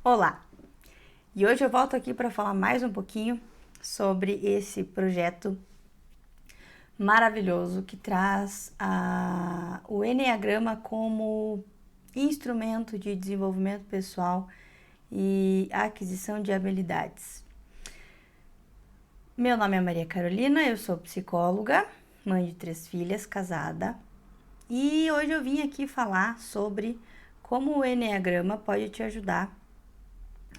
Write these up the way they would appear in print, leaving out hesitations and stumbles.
Olá! E hoje eu volto aqui para falar mais um pouquinho sobre esse projeto maravilhoso que traz o Enneagrama como instrumento de desenvolvimento pessoal e aquisição de habilidades. Meu nome é Maria Carolina, eu sou psicóloga, mãe de 3 filhas, casada, e hoje eu vim aqui falar sobre como o Enneagrama pode te ajudar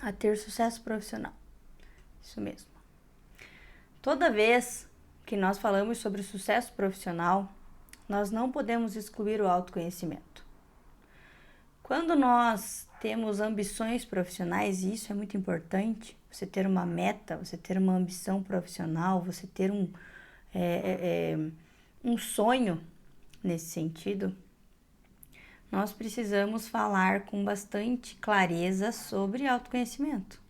a ter sucesso profissional. Isso mesmo. Toda vez que nós falamos sobre sucesso profissional, nós não podemos excluir o autoconhecimento. Quando nós temos ambições profissionais, e isso é muito importante, você ter uma meta, você ter uma ambição profissional, você ter um sonho nesse sentido, nós precisamos falar com bastante clareza sobre autoconhecimento.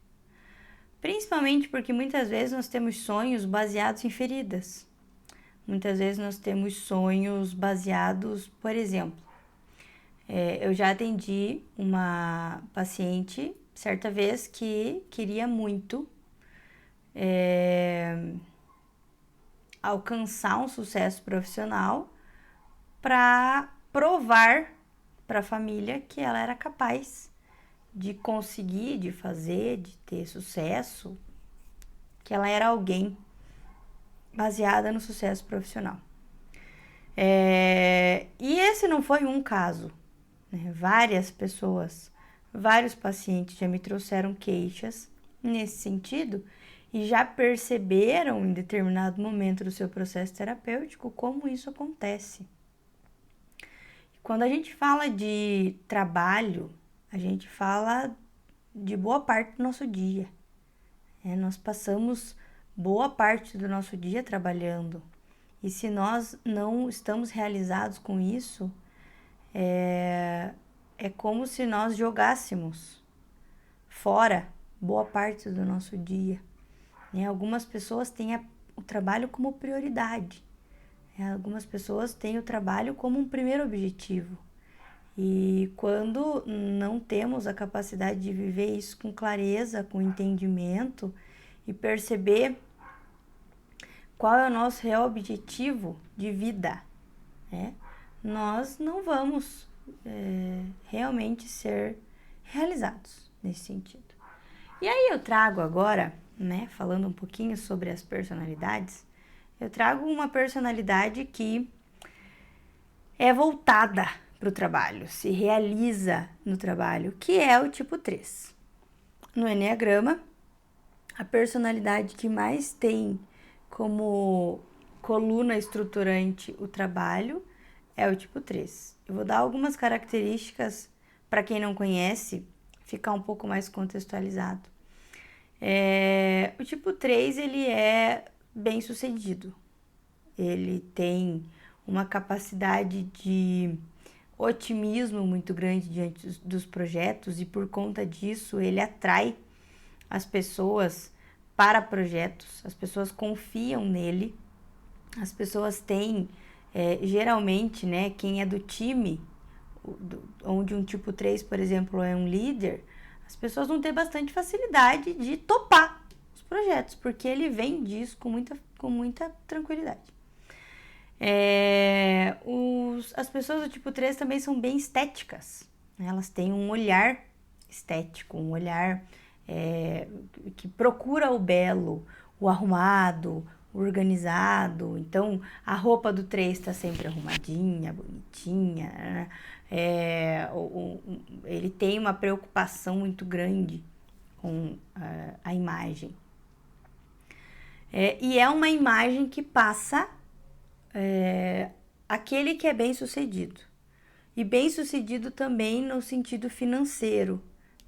Principalmente porque muitas vezes nós temos sonhos baseados em feridas. Muitas vezes nós temos sonhos baseados, por exemplo, eu já atendi uma paciente certa vez que queria muito alcançar um sucesso profissional para provar para a família que ela era capaz de conseguir, de fazer, de ter sucesso, que ela era alguém baseada no sucesso profissional. E esse não foi um caso, né? Várias pessoas, vários pacientes já me trouxeram queixas nesse sentido e já perceberam em determinado momento do seu processo terapêutico como isso acontece. Quando a gente fala de trabalho, a gente fala de boa parte do nosso dia. Nós passamos boa parte do nosso dia trabalhando. E se nós não estamos realizados com isso, é como se nós jogássemos fora boa parte do nosso dia. Algumas pessoas têm o trabalho como prioridade. Algumas pessoas têm o trabalho como um primeiro objetivo. E quando não temos a capacidade de viver isso com clareza, com entendimento e perceber qual é o nosso real objetivo de vida, nós não vamos realmente ser realizados nesse sentido. E aí eu trago agora, falando um pouquinho sobre as personalidades, eu trago uma personalidade que é voltada para o trabalho, se realiza no trabalho, que é o tipo 3. No Enneagrama, a personalidade que mais tem como coluna estruturante o trabalho é o tipo 3. Eu vou dar algumas características para quem não conhece, ficar um pouco mais contextualizado. O tipo 3, ele é bem sucedido. Ele tem uma capacidade de otimismo muito grande diante dos projetos e por conta disso ele atrai as pessoas para projetos, as pessoas confiam nele, as pessoas têm, geralmente, quem é do time, onde um tipo 3, por exemplo, é um líder, as pessoas vão ter bastante facilidade de topar os projetos, porque ele vem disso com muita tranquilidade. As pessoas do tipo 3 também são bem estéticas, né? Elas têm um olhar estético, um olhar que procura o belo, o arrumado, o organizado. Então a roupa do 3 está sempre arrumadinha, bonitinha, né? Ele tem uma preocupação muito grande com a imagem. E é uma imagem que passa aquele que é bem sucedido. E bem sucedido também no sentido financeiro,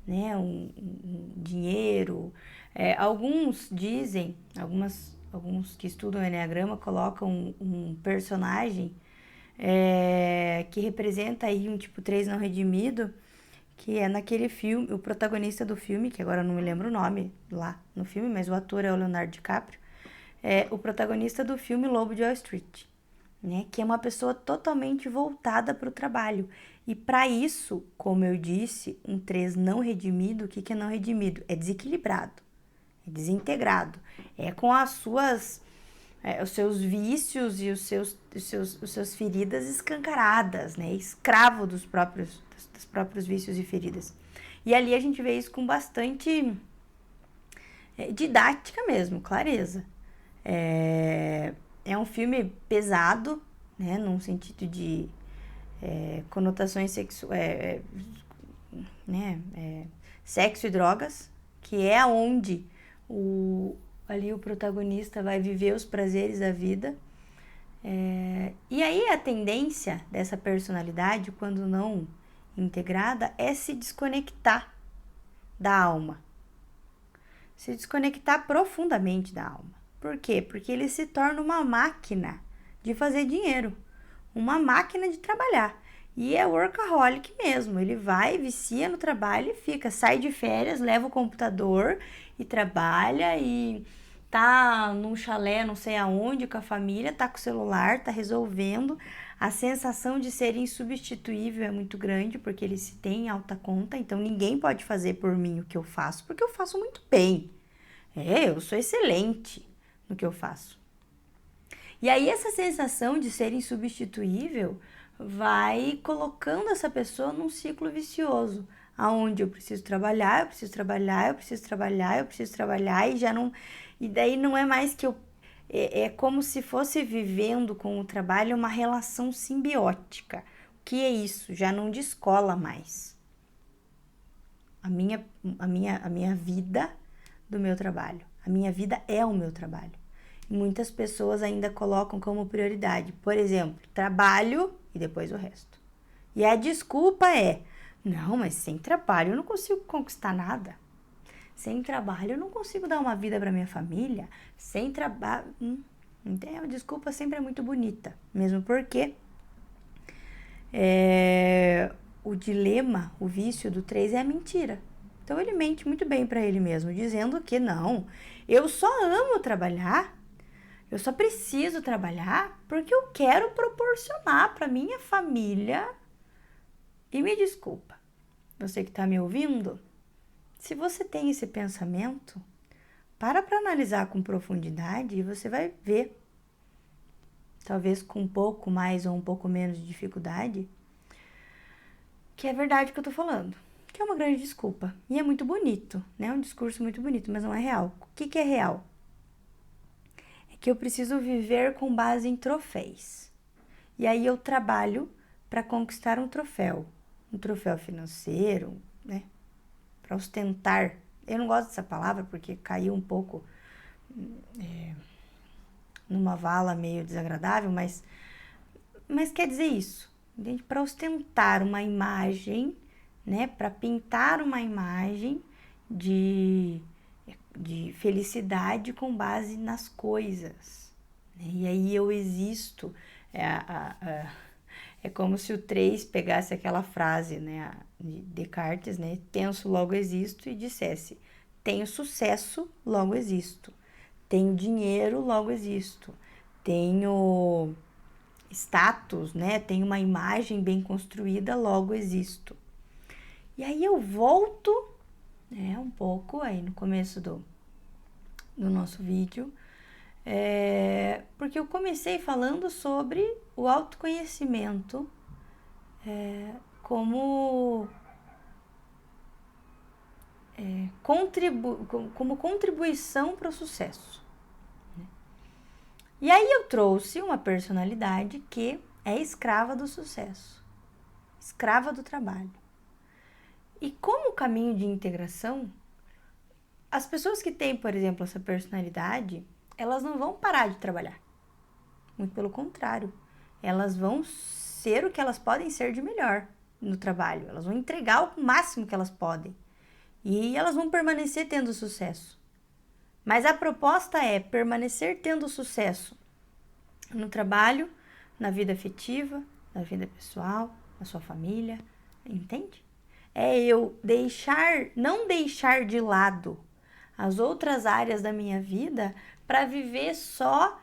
né? Um dinheiro. Alguns dizem, alguns que estudam o Enneagrama colocam um personagem que representa aí um tipo 3 não redimido, que é naquele filme, o protagonista do filme, que agora eu não me lembro o nome lá no filme, mas o ator é o Leonardo DiCaprio, o protagonista do filme Lobo de Wall Street, né? Que é uma pessoa totalmente voltada para o trabalho. E para isso, como eu disse, um 3 não redimido, o que é não redimido? É desequilibrado, é desintegrado, é com os seus vícios e os seus feridas escancaradas, né? Escravo dos próprios vícios e feridas. E ali a gente vê isso com bastante didática mesmo, clareza. É um filme pesado, né? Num sentido de conotações sexuais, né? Sexo e drogas, que é onde ali o protagonista vai viver os prazeres da vida. E aí a tendência dessa personalidade, quando não integrada, é se desconectar da alma. Se desconectar profundamente da alma. Por quê? Porque ele se torna uma máquina de fazer dinheiro, uma máquina de trabalhar. E é workaholic mesmo, ele vai, vicia no trabalho e fica, sai de férias, leva o computador e trabalha e tá num chalé não sei aonde com a família, tá com o celular, tá resolvendo. A sensação de ser insubstituível é muito grande, porque ele se tem em alta conta, então ninguém pode fazer por mim o que eu faço, porque eu faço muito bem. Eu sou excelente no que eu faço. E aí essa sensação de ser insubstituível vai colocando essa pessoa num ciclo vicioso, aonde eu preciso trabalhar, eu preciso trabalhar, eu preciso trabalhar, eu preciso trabalhar e já não, e daí não é mais que eu é como se fosse vivendo com o trabalho uma relação simbiótica. O que é isso? Já não descola mais. A minha vida do meu trabalho. A minha vida é o meu trabalho. Muitas pessoas ainda colocam como prioridade, por exemplo, trabalho e depois o resto. E a desculpa é: não, mas sem trabalho eu não consigo conquistar nada. Sem trabalho eu não consigo dar uma vida para minha família. Sem trabalho. A desculpa sempre é muito bonita, mesmo porque o dilema, o vício do 3 é a mentira. Então ele mente muito bem para ele mesmo, dizendo que não, eu só amo trabalhar. Eu só preciso trabalhar porque eu quero proporcionar para minha família. E me desculpa, você que está me ouvindo, se você tem esse pensamento, para analisar com profundidade e você vai ver, talvez com um pouco mais ou um pouco menos de dificuldade, que é verdade o que eu tô falando, que é uma grande desculpa. E é muito bonito, né? É um discurso muito bonito, mas não é real. O que é real? Que eu preciso viver com base em troféus. E aí eu trabalho para conquistar um troféu financeiro, né? Para ostentar. Eu não gosto dessa palavra porque caiu um pouco numa vala meio desagradável, mas quer dizer isso, entende? Para ostentar uma imagem, né? Para pintar uma imagem de felicidade com base nas coisas. E aí eu existo. É como se o 3 pegasse aquela frase, né, de Descartes, né, penso, logo existo, e dissesse: tenho sucesso, logo existo. Tenho dinheiro, logo existo. Tenho status, né, tenho uma imagem bem construída, logo existo. E aí eu volto um pouco aí no começo do nosso vídeo, porque eu comecei falando sobre o autoconhecimento como contribuição para o sucesso. E aí eu trouxe uma personalidade que é escrava do sucesso, escrava do trabalho. E como caminho de integração, as pessoas que têm, por exemplo, essa personalidade, elas não vão parar de trabalhar. Muito pelo contrário. Elas vão ser o que elas podem ser de melhor no trabalho. Elas vão entregar o máximo que elas podem. E elas vão permanecer tendo sucesso. Mas a proposta é permanecer tendo sucesso no trabalho, na vida afetiva, na vida pessoal, na sua família. Entende? É eu não deixar de lado as outras áreas da minha vida para viver só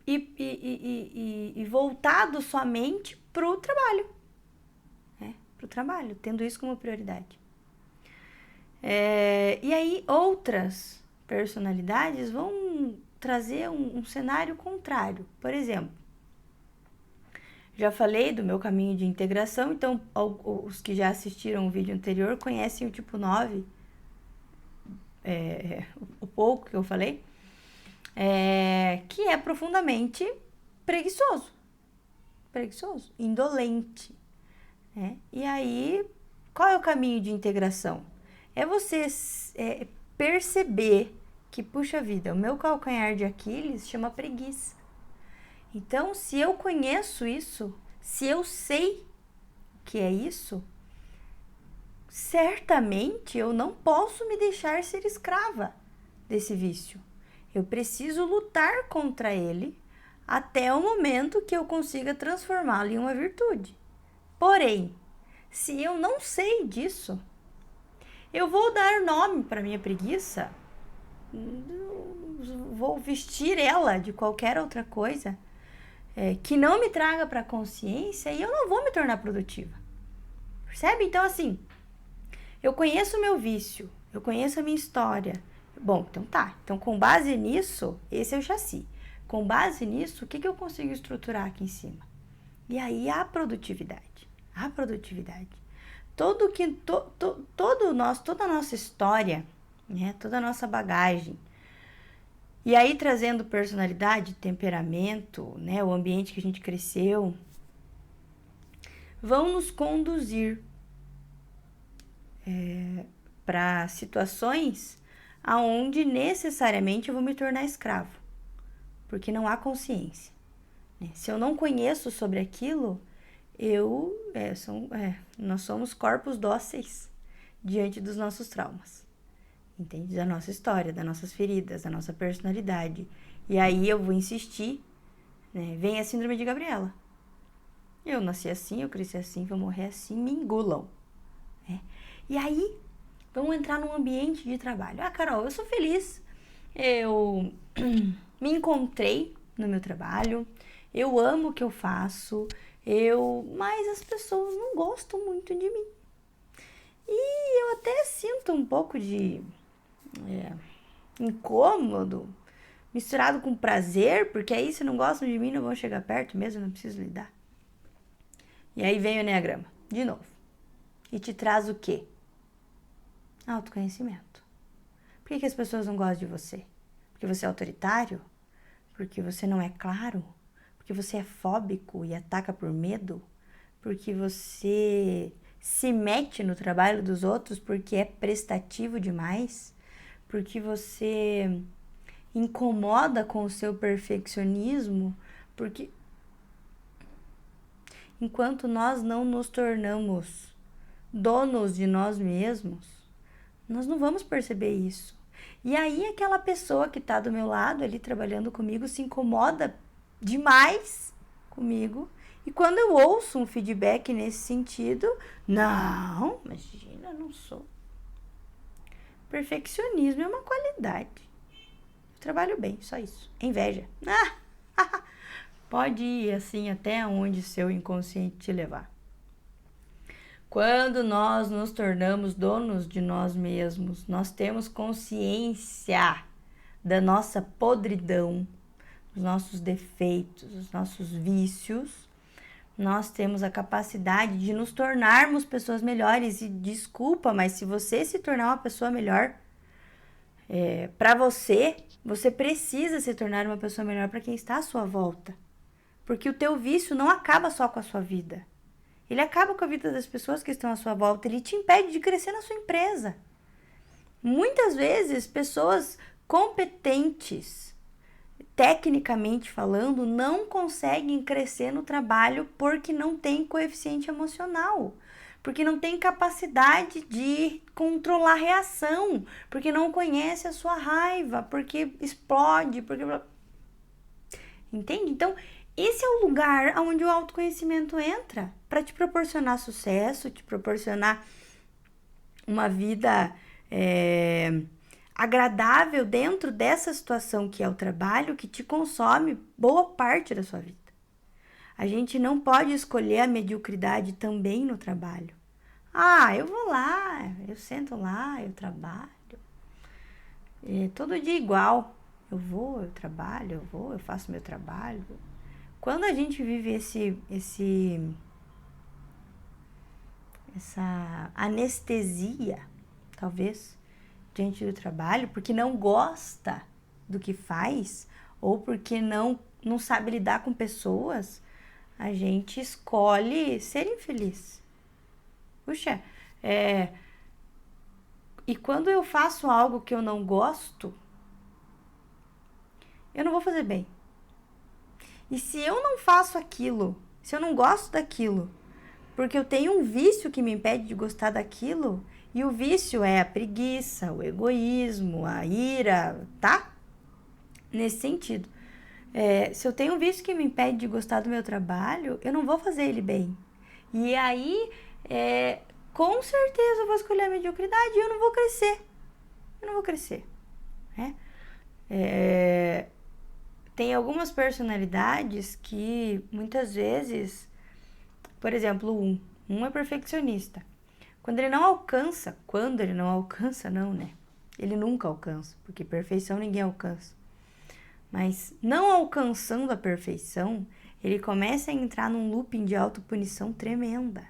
e voltado somente para o trabalho. para o trabalho, tendo isso como prioridade. E aí outras personalidades vão trazer um cenário contrário. Por exemplo, já falei do meu caminho de integração, então os que já assistiram o vídeo anterior conhecem o tipo 9, o pouco que eu falei, que é profundamente preguiçoso, indolente. E aí, qual é o caminho de integração? É você perceber que, puxa vida, o meu calcanhar de Aquiles chama preguiça. Então, se eu conheço isso, se eu sei o que é isso, certamente eu não posso me deixar ser escrava desse vício. Eu preciso lutar contra ele até o momento que eu consiga transformá-lo em uma virtude. Porém, se eu não sei disso, eu vou dar nome para minha preguiça, vou vestir ela de qualquer outra coisa que não me traga para a consciência e eu não vou me tornar produtiva. Percebe? Então, assim, eu conheço o meu vício, eu conheço a minha história. Bom, então tá. Então, com base nisso, esse é o chassi. Com base nisso, o que eu consigo estruturar aqui em cima? E aí, a produtividade. Toda a nossa história, toda a nossa bagagem, e aí trazendo personalidade, temperamento, o ambiente que a gente cresceu, vão nos conduzir para situações aonde necessariamente eu vou me tornar escravo, porque não há consciência. Se eu não conheço sobre aquilo, nós somos corpos dóceis diante dos nossos traumas. Entende? Da nossa história, das nossas feridas, da nossa personalidade. E aí eu vou insistir, vem a síndrome de Gabriela. Eu nasci assim, eu cresci assim, vou morrer assim, me engulam. E aí, vamos entrar num ambiente de trabalho. Carol, eu sou feliz. Eu me encontrei no meu trabalho. Eu amo o que eu faço. Mas as pessoas não gostam muito de mim. E eu até sinto um pouco de incômodo, misturado com prazer, porque aí se não gostam de mim, não vão chegar perto mesmo, não preciso lidar. E aí vem o Enneagrama, de novo. E te traz o quê? Autoconhecimento. Por que as pessoas não gostam de você? Porque você é autoritário? Porque você não é claro? Porque você é fóbico e ataca por medo? Porque você se mete no trabalho dos outros porque é prestativo demais? Porque você incomoda com o seu perfeccionismo? Porque enquanto nós não nos tornamos donos de nós mesmos, nós não vamos perceber isso. E aí aquela pessoa que está do meu lado ali trabalhando comigo se incomoda demais comigo. E quando eu ouço um feedback nesse sentido, não, imagina, não sou. Perfeccionismo é uma qualidade. Eu trabalho bem, só isso. É inveja. Pode ir assim até onde seu inconsciente te levar. Quando nós nos tornamos donos de nós mesmos, nós temos consciência da nossa podridão, dos nossos defeitos, dos nossos vícios, nós temos a capacidade de nos tornarmos pessoas melhores. E desculpa, mas se você se tornar uma pessoa melhor, para você precisa se tornar uma pessoa melhor para quem está à sua volta. Porque o teu vício não acaba só com a sua vida. Ele acaba com a vida das pessoas que estão à sua volta. Ele te impede de crescer na sua empresa. Muitas vezes, pessoas competentes, tecnicamente falando, não conseguem crescer no trabalho porque não tem coeficiente emocional, porque não tem capacidade de controlar a reação, porque não conhece a sua raiva, porque explode, porque... Entende? Então, esse é o lugar onde o autoconhecimento entra para te proporcionar sucesso, te proporcionar uma vida agradável dentro dessa situação que é o trabalho, que te consome boa parte da sua vida. A gente não pode escolher a mediocridade também no trabalho. Eu vou lá, eu sento lá, eu trabalho. É todo dia igual. Eu vou, eu trabalho, eu faço meu trabalho. Quando a gente vive essa anestesia, talvez, diante do trabalho, porque não gosta do que faz, ou porque não sabe lidar com pessoas, a gente escolhe ser infeliz. Puxa, e quando eu faço algo que eu não gosto, eu não vou fazer bem. E se eu não faço aquilo, se eu não gosto daquilo, porque eu tenho um vício que me impede de gostar daquilo, e o vício é a preguiça, o egoísmo, a ira, tá? Nesse sentido. Se eu tenho um vício que me impede de gostar do meu trabalho, eu não vou fazer ele bem. E aí, com certeza eu vou escolher a mediocridade e eu não vou crescer. Eu não vou crescer. Né? Tem algumas personalidades que muitas vezes, por exemplo, um é perfeccionista. Quando ele não alcança, não, né? Ele nunca alcança, porque perfeição ninguém alcança. Mas não alcançando a perfeição, ele começa a entrar num looping de autopunição tremenda.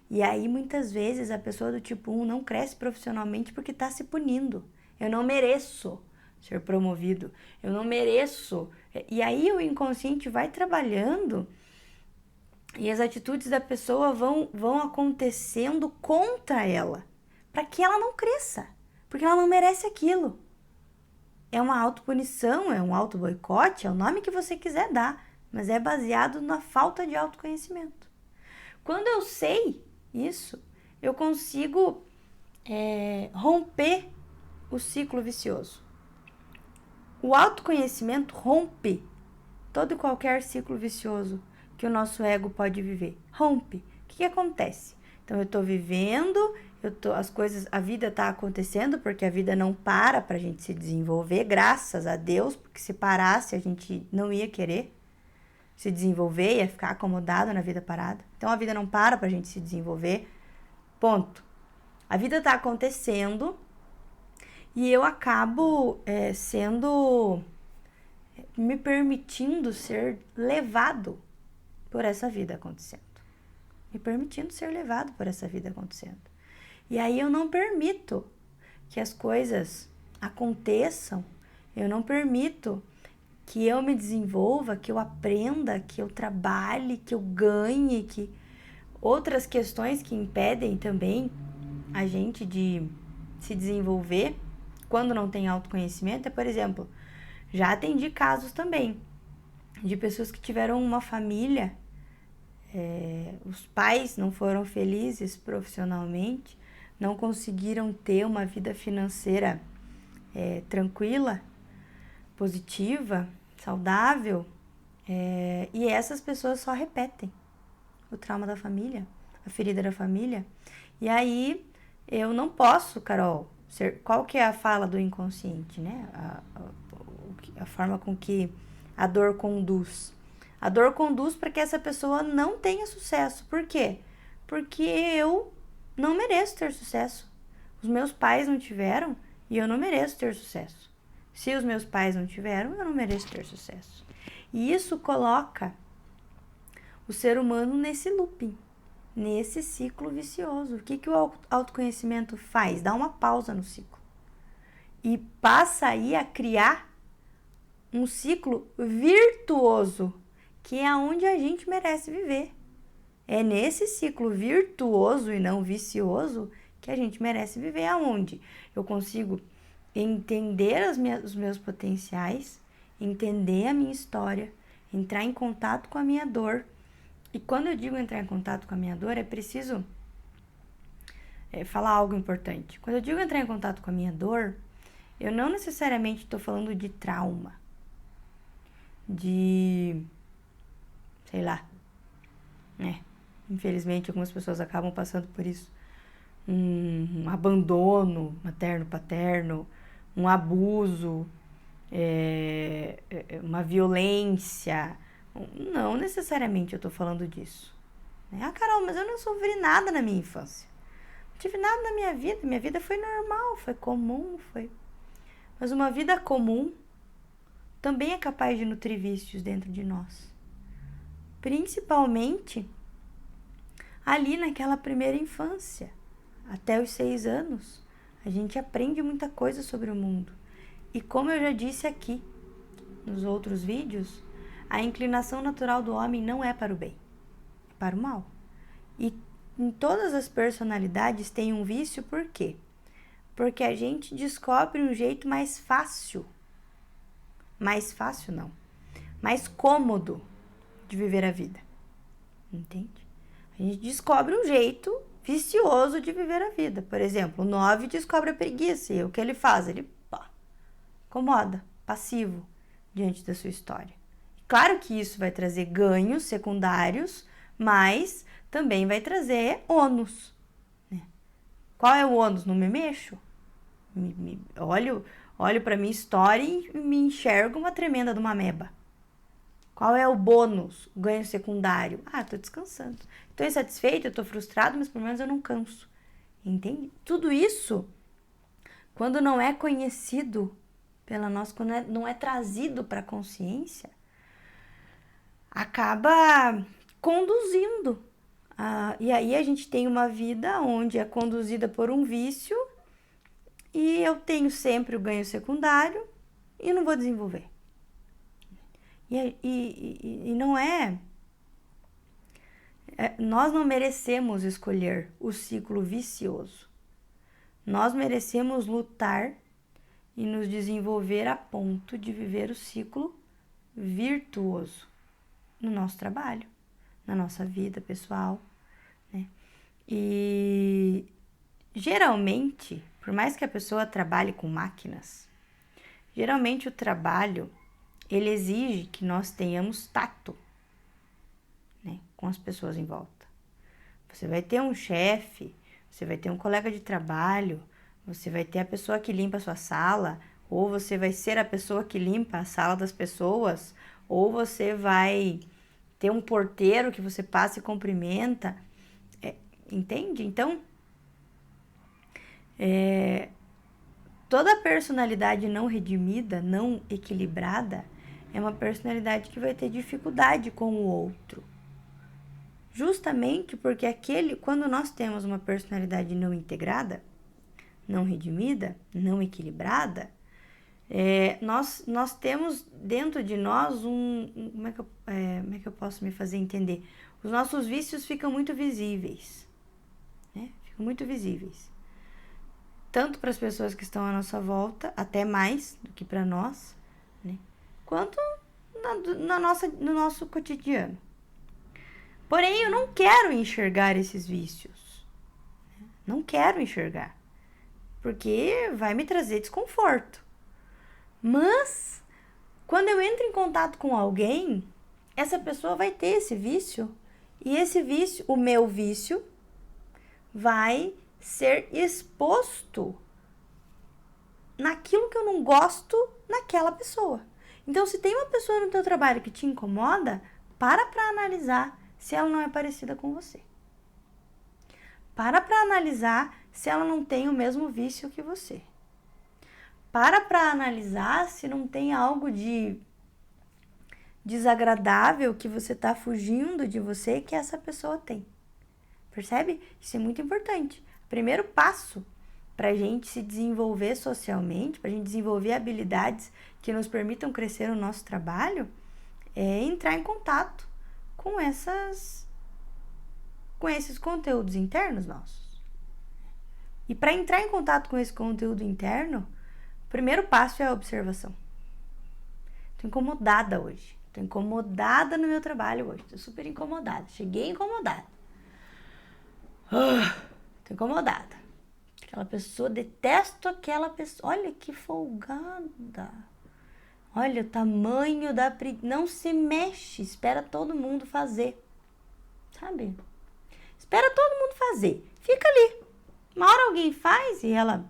E aí, muitas vezes, a pessoa do tipo 1 não cresce profissionalmente porque está se punindo. Eu não mereço ser promovido. Eu não mereço. E aí, o inconsciente vai trabalhando e as atitudes da pessoa vão acontecendo contra ela, para que ela não cresça, porque ela não merece aquilo. É uma autopunição, é um autoboicote, é o nome que você quiser dar, mas é baseado na falta de autoconhecimento. Quando eu sei isso, eu consigo romper o ciclo vicioso. O autoconhecimento rompe todo e qualquer ciclo vicioso que o nosso ego pode viver. Rompe. O que acontece? Então eu tô vivendo, a vida tá acontecendo, porque a vida não para pra gente se desenvolver, graças a Deus, porque se parasse a gente não ia querer se desenvolver, ia ficar acomodado na vida parada. Então a vida não para pra gente se desenvolver. Ponto. A vida tá acontecendo e eu acabo me permitindo ser levado por essa vida acontecendo. Me permitindo ser levado por essa vida acontecendo. E aí eu não permito que as coisas aconteçam, eu não permito que eu me desenvolva, que eu aprenda, que eu trabalhe, que eu ganhe, que outras questões que impedem também a gente de se desenvolver quando não tem autoconhecimento por exemplo, já atendi casos também de pessoas que tiveram uma família, os pais não foram felizes profissionalmente, não conseguiram ter uma vida financeira tranquila, positiva, saudável, e essas pessoas só repetem o trauma da família, a ferida da família. E aí eu não posso, Carol, qual que é a fala do inconsciente, né? A forma com que a dor conduz. A dor conduz para que essa pessoa não tenha sucesso. Por quê? Porque eu não mereço ter sucesso. Os meus pais não tiveram e eu não mereço ter sucesso. Se os meus pais não tiveram, eu não mereço ter sucesso. E isso coloca o ser humano nesse looping, nesse ciclo vicioso. O que o autoconhecimento faz? Dá uma pausa no ciclo. E passa aí a criar um ciclo virtuoso, que é onde a gente merece viver. É nesse ciclo virtuoso e não vicioso que a gente merece viver, aonde eu consigo entender os meus potenciais, entender a minha história, entrar em contato com a minha dor. E quando eu digo entrar em contato com a minha dor, é preciso falar algo importante. Quando eu digo entrar em contato com a minha dor, eu não necessariamente estou falando de trauma, de, sei lá, infelizmente algumas pessoas acabam passando por isso, um abandono materno-paterno, um abuso, uma violência. Não necessariamente eu tô falando disso. Carol, mas eu não sofri nada na minha infância. tive nada na minha vida foi normal, foi comum, Mas uma vida comum também é capaz de nutrir vícios dentro de nós. Principalmente ali naquela primeira infância, até os 6 anos, a gente aprende muita coisa sobre o mundo. E como eu já disse aqui, nos outros vídeos, a inclinação natural do homem não é para o bem, é para o mal. E em todas as personalidades tem um vício, por quê? Porque a gente descobre um jeito mais fácil não, mais cômodo de viver a vida, entende? A gente descobre um jeito vicioso de viver a vida. Por exemplo, o 9 descobre a preguiça e o que ele faz? Ele acomoda, passivo, diante da sua história. Claro que isso vai trazer ganhos secundários, mas também vai trazer ônus, né? Qual é o ônus? Não me mexo? Olho para minha história e me enxergo uma tremenda de uma ameba. Qual é o bônus, o ganho secundário? Tô descansando. Tô insatisfeito, eu tô frustrado, mas pelo menos eu não canso. Entende? Tudo isso, quando não é conhecido pela nossa, quando não é trazido para a consciência, acaba conduzindo. E aí a gente tem uma vida onde é conduzida por um vício e eu tenho sempre o ganho secundário e não vou desenvolver. E não nós não merecemos escolher o ciclo vicioso. Nós merecemos lutar e nos desenvolver a ponto de viver o ciclo virtuoso no nosso trabalho, na nossa vida pessoal, né? E geralmente, por mais que a pessoa trabalhe com máquinas, geralmente o trabalho ele exige que nós tenhamos tato, né, com as pessoas em volta. Você vai ter um chefe, você vai ter um colega de trabalho, você vai ter a pessoa que limpa a sua sala, ou você vai ser a pessoa que limpa a sala das pessoas, ou você vai ter um porteiro que você passa e cumprimenta, entende? Então, toda personalidade não redimida, não equilibrada, é uma personalidade que vai ter dificuldade com o outro. Justamente porque quando nós temos uma personalidade não integrada, não redimida, não equilibrada, nós temos dentro de nós como é que eu posso me fazer entender? Os nossos vícios ficam muito visíveis, né? Ficam muito visíveis. Tanto para as pessoas que estão à nossa volta, até mais do que para nós, né? Quanto no nosso cotidiano. Porém, eu não quero enxergar esses vícios. Não quero enxergar. Porque vai me trazer desconforto. Mas, quando eu entro em contato com alguém, essa pessoa vai ter esse vício. E esse vício, o meu vício, vai ser exposto naquilo que eu não gosto naquela pessoa. Então, se tem uma pessoa no teu trabalho que te incomoda, para analisar se ela não é parecida com você. Para analisar se ela não tem o mesmo vício que você. Para analisar se não tem algo de desagradável que você está fugindo de você que essa pessoa tem. Percebe? Isso é muito importante. Primeiro passo para a gente se desenvolver socialmente, para a gente desenvolver habilidades que nos permitam crescer no nosso trabalho, é entrar em contato com esses conteúdos internos nossos. E para entrar em contato com esse conteúdo interno, o primeiro passo é a observação. Tô incomodada hoje. Tô incomodada no meu trabalho hoje. Tô super incomodada. Cheguei incomodada. Tô incomodada. Aquela pessoa, detesto aquela pessoa. Olha que folgada. Olha o tamanho da preguiça. Não se mexe. Espera todo mundo fazer. Sabe? Espera todo mundo fazer. Fica ali. Uma hora alguém faz e ela...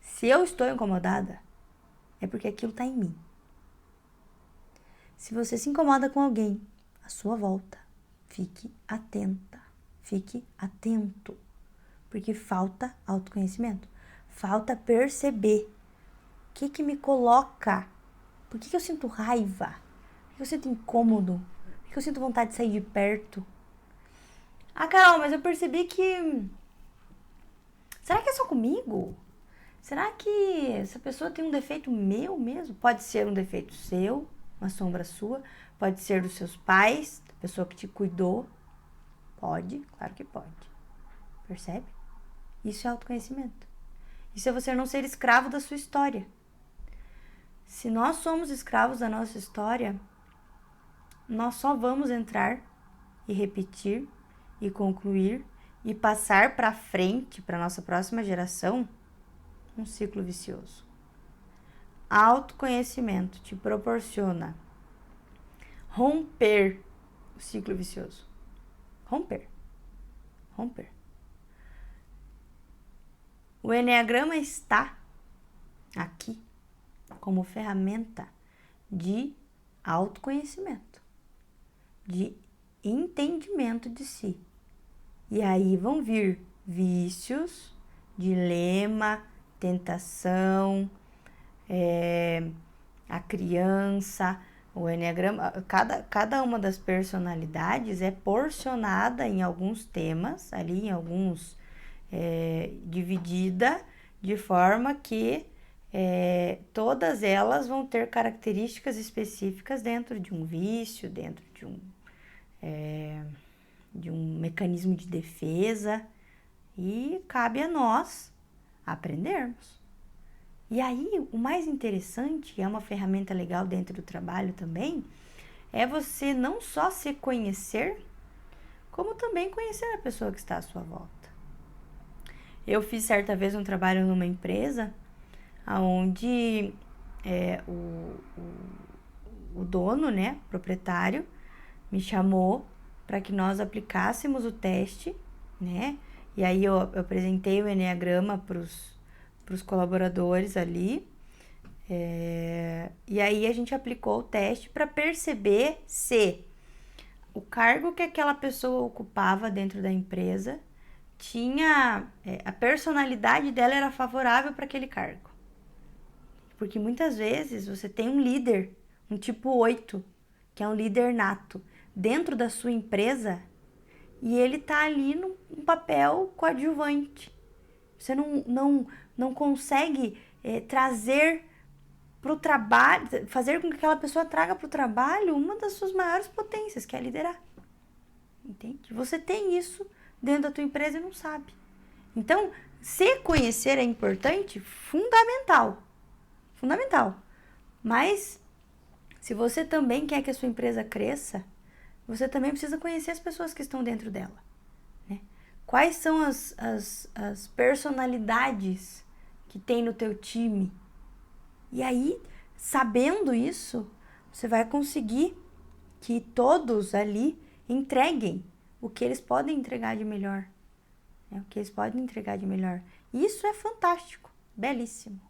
Se eu estou incomodada, é porque aquilo está em mim. Se você se incomoda com alguém à sua volta, fique atenta. Fique atento, porque falta autoconhecimento, falta perceber o que me coloca, por que eu sinto raiva, por que eu sinto incômodo, por que eu sinto vontade de sair de perto. Ah, Carol, mas eu percebi que... Será que é só comigo? Será que essa pessoa tem um defeito meu mesmo? Pode ser um defeito seu, uma sombra sua, pode ser dos seus pais, da pessoa que te cuidou. Pode, claro que pode. Percebe? Isso é autoconhecimento. Isso é você não ser escravo da sua história. Se nós somos escravos da nossa história, nós só vamos entrar e repetir e concluir e passar para frente, para nossa próxima geração, um ciclo vicioso. Autoconhecimento te proporciona romper o ciclo vicioso. Romper. O Eneagrama está aqui como ferramenta de autoconhecimento, de entendimento de si. E aí vão vir vícios, dilema, tentação, a criança, o Eneagrama, cada uma das personalidades é porcionada em alguns temas, ali em alguns, dividida de forma que todas elas vão ter características específicas dentro de um vício, dentro de um mecanismo de defesa, e cabe a nós aprendermos. E aí, o mais interessante, é uma ferramenta legal dentro do trabalho também, é você não só se conhecer, como também conhecer a pessoa que está à sua volta. Eu fiz certa vez um trabalho numa empresa, onde o dono, né, proprietário, me chamou para que nós aplicássemos o teste, né? E aí eu apresentei o Eneagrama para os colaboradores ali. E aí a gente aplicou o teste para perceber se o cargo que aquela pessoa ocupava dentro da empresa tinha... a personalidade dela era favorável para aquele cargo. Porque muitas vezes você tem um líder, um tipo 8, que é um líder nato, dentro da sua empresa, e ele tá ali num papel coadjuvante. Você não consegue trazer para o trabalho, fazer com que aquela pessoa traga para o trabalho uma das suas maiores potências, que é liderar. Entende? Você tem isso dentro da tua empresa e não sabe. Então, se conhecer é importante, fundamental. Mas, se você também quer que a sua empresa cresça, você também precisa conhecer as pessoas que estão dentro dela, né? Quais são as personalidades que tem no teu time? E aí, sabendo isso, você vai conseguir que todos ali entreguem o que eles podem entregar de melhor, né? O que eles podem entregar de melhor. Isso é fantástico, belíssimo.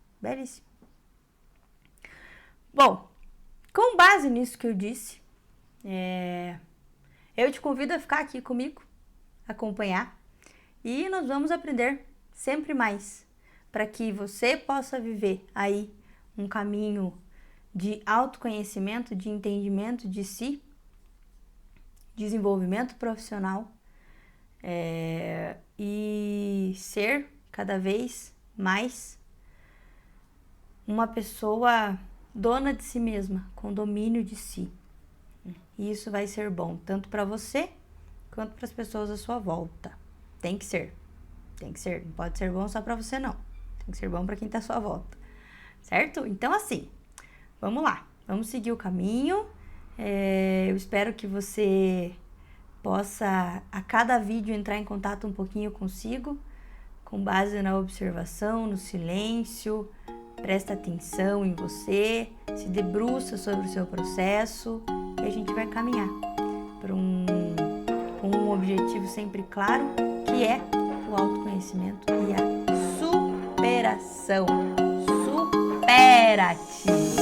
Bom, com base nisso que eu disse, eu te convido a ficar aqui comigo, acompanhar, e nós vamos aprender sempre mais, para que você possa viver aí um caminho de autoconhecimento, de entendimento de si, desenvolvimento profissional, e ser cada vez mais uma pessoa dona de si mesma, com domínio de si. E isso vai ser bom tanto para você quanto para as pessoas à sua volta. Tem que ser. Não pode ser bom só para você, não. Tem que ser bom para quem está à sua volta. Certo? Então, assim, vamos lá. Vamos seguir o caminho. Eu espero que você possa, a cada vídeo, entrar em contato um pouquinho consigo, com base na observação, no silêncio. Presta atenção em você, se debruça sobre o seu processo e a gente vai caminhar para um objetivo sempre claro, que é o autoconhecimento e a superação. Supera-te!